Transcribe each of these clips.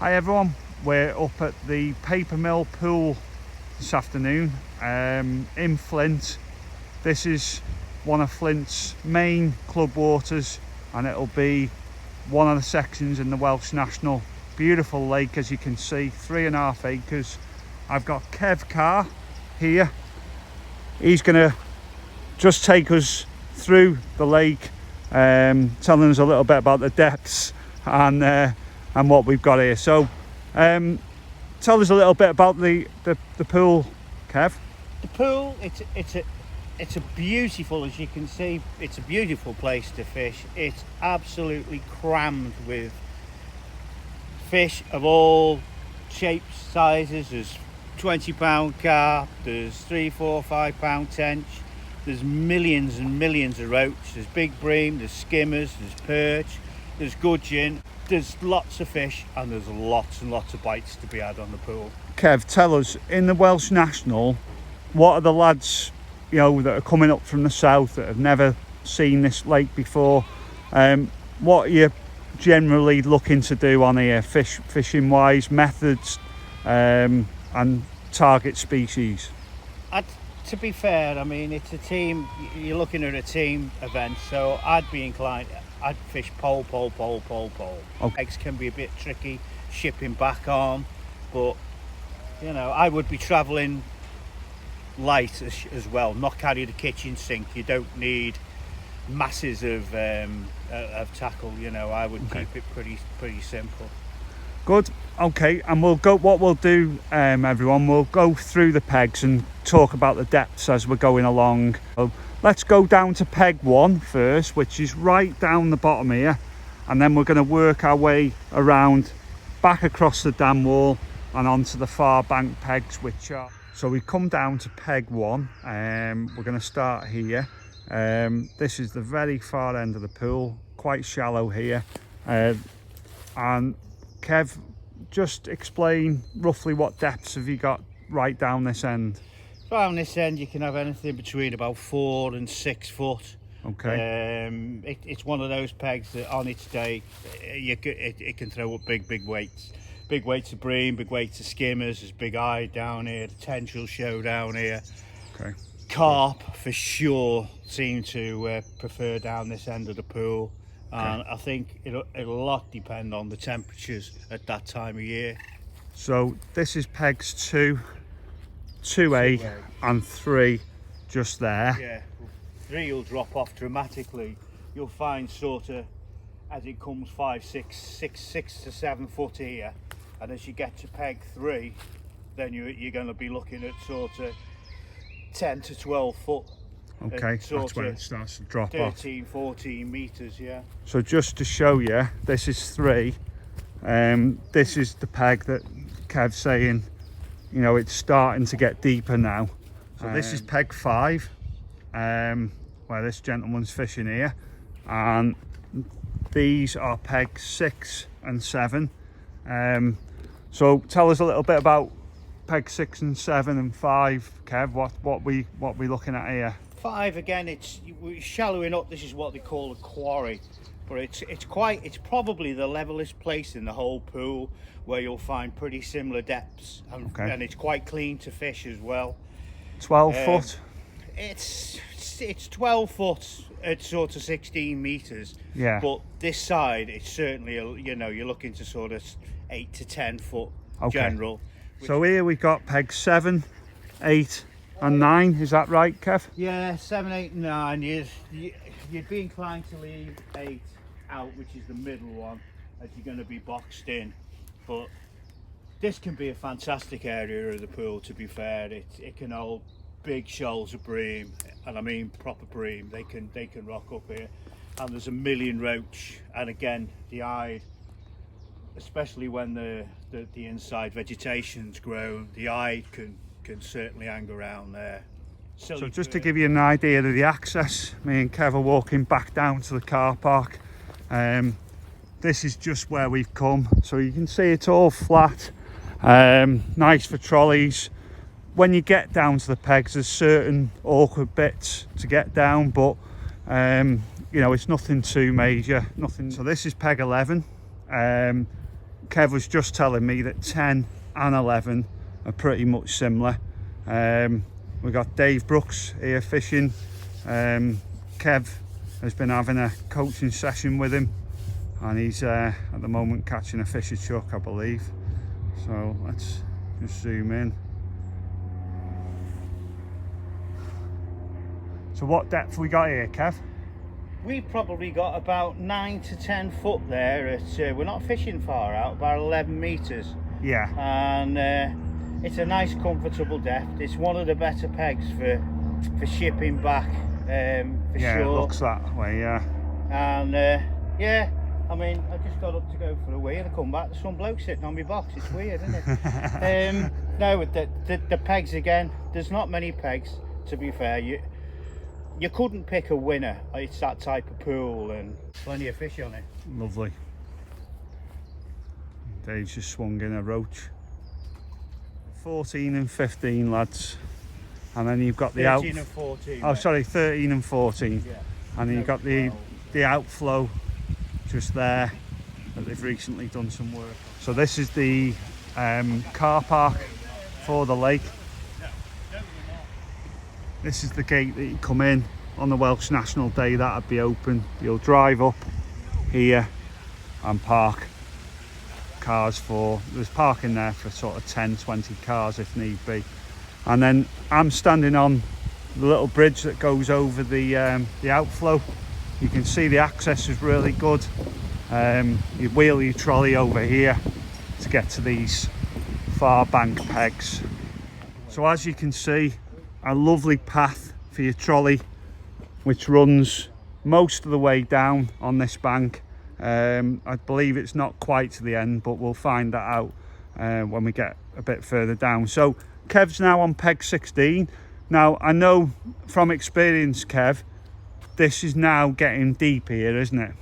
Hi everyone, we're up at the Papermill pool this afternoon in Flint. This is one of Flint's main club waters and it'll be one of the sections in the Welsh National. Beautiful lake, as you can see, 3.5 acres. I've got Kev Carr here. He's gonna just take us through the lake, telling us a little bit about the depths and what we've got here. So tell us a little bit about the pool, Kev. The pool, it's a beautiful, as you can see, it's a beautiful place to fish. It's absolutely crammed with fish of all shapes, sizes. There's 20-pound carp, there's 3, 4, 5-pound tench, there's millions and millions of roach, there's big bream, there's skimmers, there's perch, there's gudgeon. There's lots of fish and there's lots and lots of bites to be had on the pool. Kev, tell us, in the Welsh National, what are the lads, you know, that are coming up from the south that have never seen this lake before? What are you generally looking to do on here, fishing wise, methods, and target species? To be fair, I mean, it's a team, you're looking at a team event, so I'd be inclined, I'd fish pole. Okay. Eggs can be a bit tricky shipping back on, but you know, I would be travelling light as well, not carry the kitchen sink. You don't need masses of tackle, you know. I would keep it pretty simple. Good. Okay, and we'll go, what we'll do, everyone, we'll go through the pegs and talk about the depths as we're going along. So let's go down to peg 1 first, which is right down the bottom here, and then we're going to work our way around back across the dam wall and onto the far bank pegs, which are, so we come down to peg 1. We're going to start here. This is the very far end of the pool, quite shallow here, and Kev, just explain roughly what depths have you got right down this end? Down this end you can have anything between about 4 and 6 foot. Okay. It's one of those pegs that on its day it can throw up big weights. Big weights of bream, big weights of skimmers. There's big eye down here, the tench will show down here. Okay. Carp for sure seem to prefer down this end of the pool. And I think it'll a lot depend on the temperatures at that time of year. So this is pegs 2, 2A and 3 just there. Yeah, 3 will drop off dramatically. You'll find sort of as it comes 5, 6 to 7 foot here, and as you get to peg 3, then you're going to be looking at sort of 10 to 12 foot. Okay, that's when it starts to drop 13, 14 metres, yeah. So just to show you, this is 3. This is the peg that Kev's saying, you know, it's starting to get deeper now. So this is peg 5, where this gentleman's fishing here. And these are pegs 6 and 7. So tell us a little bit about peg 6 and 7 and 5, Kev. What we looking at here? 5 again, it's shallowing up. This is what they call a quarry, but it's probably the levelest place in the whole pool where you'll find pretty similar depths, and it's quite clean to fish as well. 12 foot. It's 12 foot at sort of 16 meters. Yeah. But this side, it's certainly you know, you're looking to sort of 8 to 10 foot general. So here we've got peg 7, 8. And 9, is that right, Kev? Yeah, 7, 8, 9. You'd be inclined to leave 8 out, which is the middle one, as you're going to be boxed in. But this can be a fantastic area of the pool, to be fair. It can hold big shoals of bream, and I mean proper bream. They can rock up here, and there's a million roach. And again, the eye, especially when the inside vegetation's grown, the eye can certainly hang around there. So just to give you an idea of the access, me and Kev are walking back down to the car park. This is just where we've come, so you can see it's all flat, nice for trolleys. When you get down to the pegs, there's certain awkward bits to get down, but you know, it's nothing too major, nothing. So this is peg 11. Kev was just telling me that 10 and 11 are pretty much similar. We've got Dave Brooks here fishing. Kev has been having a coaching session with him, and he's at the moment catching a fisher chuck, I believe. So let's just zoom in. So what depth we got here, Kev? We've probably got about 9 to 10 foot there. We're not fishing far out, about 11 metres. Yeah. And it's a nice comfortable depth. It's one of the better pegs for shipping back, for yeah, sure. It looks that way, yeah. And yeah, I mean, I just got up to go for a wee and I come back, there's some bloke sitting on my box. It's weird, isn't it? No, the pegs again, there's not many pegs, to be fair. You couldn't pick a winner. It's that type of pool and plenty of fish on it. Lovely. Dave's just swung in a roach. 14 and 15 lads, and then you've got the 13 and 14. Oh, sorry, 13 and 14. Yeah. And then you've got the outflow just there that they've recently done some work. So this is the car park for the lake. This is the gate that you come in on the Welsh National Day. That'd be open. You'll drive up here and park cars for, there's parking there for sort of 10-20 cars if need be. And then I'm standing on the little bridge that goes over the outflow. You can see the access is really good. You wheel your trolley over here to get to these far bank pegs. So as you can see, a lovely path for your trolley which runs most of the way down on this bank. I believe it's not quite to the end, but we'll find that out when we get a bit further down. So Kev's now on peg 16. Now I know from experience, Kev, this is now getting deep here, isn't it?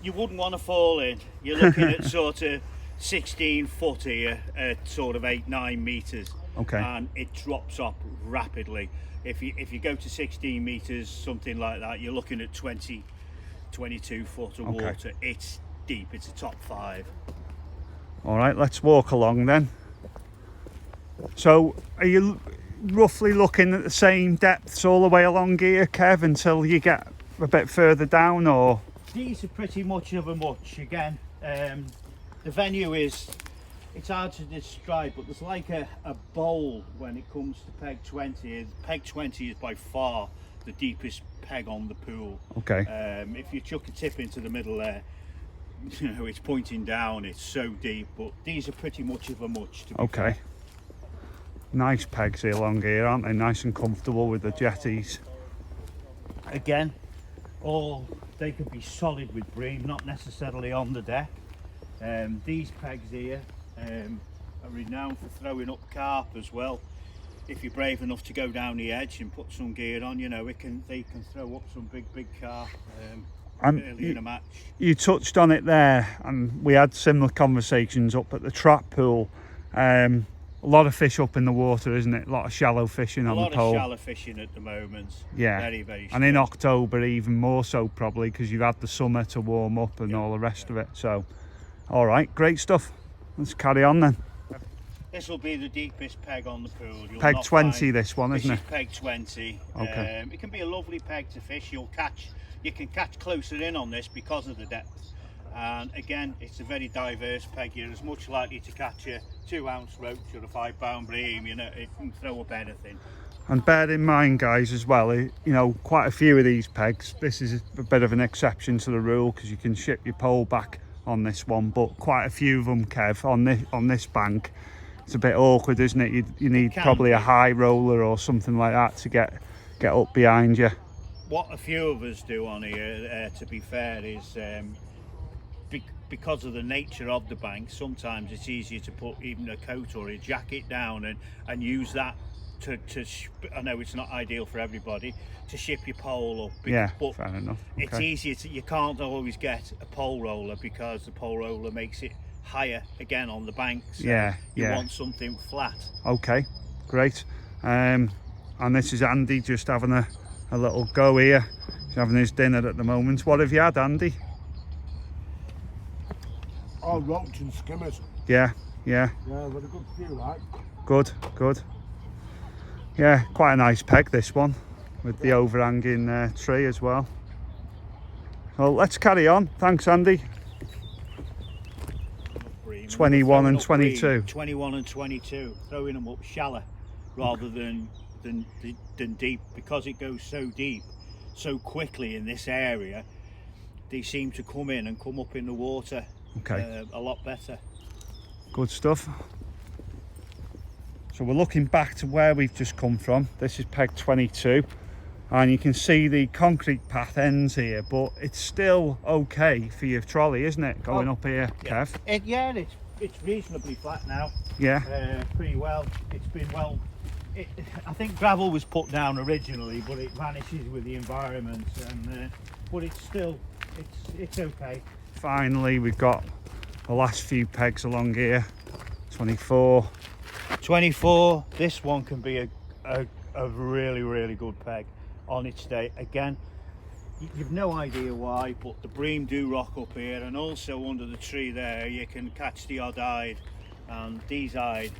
You wouldn't want to fall in. You're looking at sort of 16 foot here at sort of 8-9 metres. Okay. And it drops off rapidly. If you go to 16 metres, something like that, you're looking at 20, 22 foot of water. It's deep. It's a top 5. All right, let's walk along then. So are you roughly looking at the same depths all the way along here, Kev, until you get a bit further down, or? These are pretty much of a much. Again, the venue is, it's hard to describe, but there's like a bowl when it comes to peg 20. Peg 20 is by far the deepest peg on the pool. Okay. If you chuck a tip into the middle there, you know, it's pointing down, it's so deep, but these are pretty much of a much, to be fair. Nice pegs here along here, aren't they? Nice and comfortable with the jetties. Again, they could be solid with bream, not necessarily on the deck. These pegs here are renowned for throwing up carp as well. If you're brave enough to go down the edge and put some gear on, you know, they can throw up some big carp early in a match. You touched on it there, and we had similar conversations up at the trap pool. A lot of fish up in the water, isn't it? A lot of shallow fishing on the pole. A lot of shallow fishing at the moment. Yeah. Very, very. And in October even more so probably, because you've had the summer to warm up and all the rest of it. So, all right, great stuff. Let's carry on then. This will be the deepest peg on the pool. Peg 20, this one, isn't it? This is peg 20. Okay. It can be a lovely peg to fish. You can catch closer in on this because of the depth. And again, it's a very diverse peg. You're as much likely to catch a 2-ounce roach or a 5-pound bream. You know, it can throw up anything. And bear in mind, guys, as well, you know, quite a few of these pegs, this is a bit of an exception to the rule because you can ship your pole back on this one, but quite a few of them, Kev, on this bank, it's a bit awkward, isn't it? You need probably a high roller or something like that to get up behind you. What a few of us do on here, to be fair, is because of the nature of the bank, sometimes it's easier to put even a coat or a jacket down and use that to I know it's not ideal for everybody, to ship your pole up. Yeah, but fair enough. It's easier you can't always get a pole roller because the pole roller makes it higher again on the bank. So you want something flat. Okay, great. And this is Andy just having a little go here. He's having his dinner at the moment. What have you had, Andy? Oh, all roach and skimmers. Yeah, yeah. Yeah, but a good few, like. Good, good. Yeah, quite a nice peg this one, with the overhanging tree as well. So let's carry on. Thanks, Andy. 21 and 22. 21 and 22. Throwing them up shallow rather than deep, because it goes so deep so quickly in this area. They seem to come in and come up in the water a lot better. Good stuff. So we're looking back to where we've just come from. This is peg 22, and you can see the concrete path ends here, but it's still okay for your trolley, isn't it, going up here, yeah. Kev? It's reasonably flat now. Yeah. Pretty well. It's been well. I think gravel was put down originally, but it vanishes with the environment, and but it's still it's okay. Finally, we've got the last few pegs along here. 24. 24. This one can be a really good peg on its day. Again, you've no idea why, but the bream do rock up here, and also under the tree there you can catch the odd-eyed, and these eyed,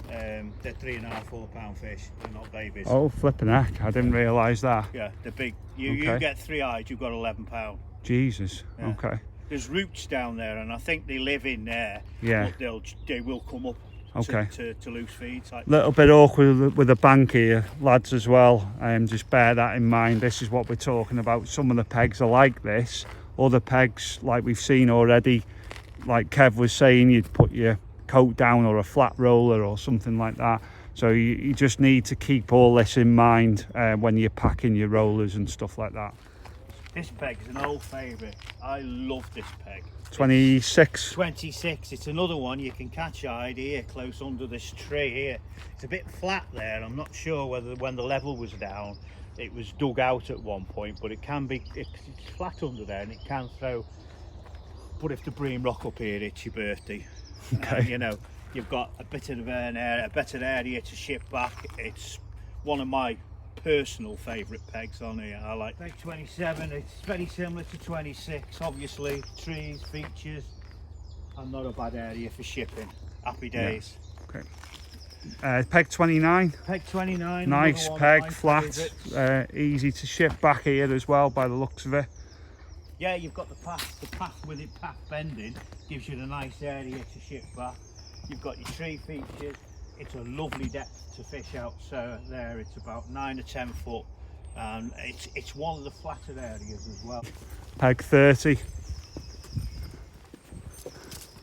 they're 3.5, 4 pound fish. They're not babies. Oh, flipping heck, I didn't realise that. Yeah, they're big. You get 3 eyed, you've got 11 pound. Jesus. Yeah. Okay. There's roots down there, and I think they live in there. Yeah. But they will come up. Okay. To loose feed. Little bit awkward with the bank here, lads, as well. Just bear that in mind. This is what we're talking about. Some of the pegs are like this. Other pegs, like we've seen already, like Kev was saying, you'd put your coat down or a flat roller or something like that. So you just need to keep all this in mind when you're packing your rollers and stuff like that. This peg is an old favourite. I love this peg. 26. 26. It's another one you can catch eyed here, close under this tree here. It's a bit flat there. I'm not sure whether when the level was down it was dug out at one point, but it's flat under there and it can throw. But if the bream rock up here, it's your birthday. Okay. You know, you've got a bit of a better area to ship back. It's one of my personal favourite pegs on here. I like peg 27. It's very similar to 26, obviously. Trees, features, and not a bad area for shipping. Happy days. Yeah. Okay. Peg 29. Peg 29. Nice peg, flat, easy to ship back here as well by the looks of it. Yeah, you've got the path with it path bending gives you a nice area to ship back. You've got your tree features. It's a lovely depth to fish out, so there it's about 9 or 10 foot, and it's one of the flatter areas as well. Peg 30.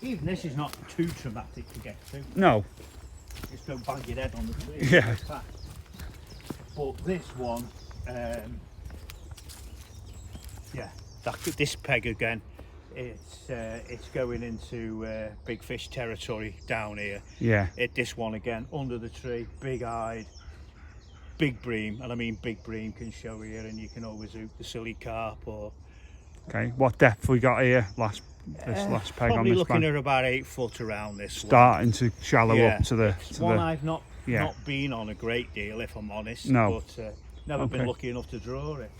Even this is not too traumatic to get to. No. Just don't bang your head on the tree. Yeah. But this one, this peg again, it's going into big fish territory down here. Yeah. This one again under the tree, big eyed, big bream, and I mean big bream can show here, and you can always hook the silly carp or. Okay, what depth we got here? Last peg on this looking bank? at about 8 foot around this. Starting to shallow up to the. I've not been on a great deal, if I'm honest. No. But never been lucky enough to draw it.